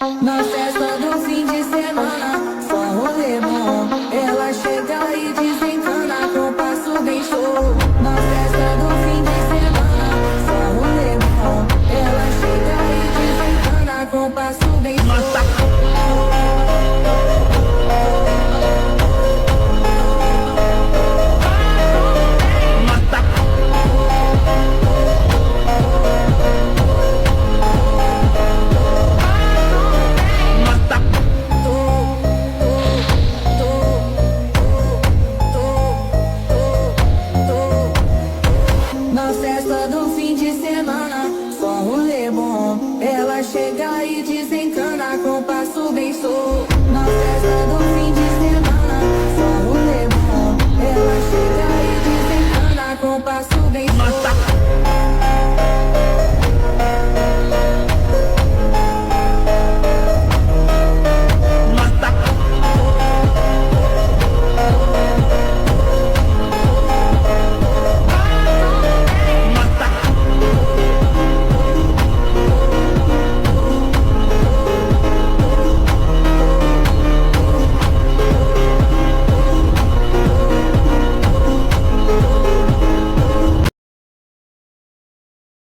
Na festa do fim de semana, só rolê bom. Ela chega e desencana com passo bem show. Na festa do fim de semana, só rolê bom. Ela chega e desencana com passo bem show. Na festa do fim de semana, só rolê bom. Ela chega e desencana com passo bem solto.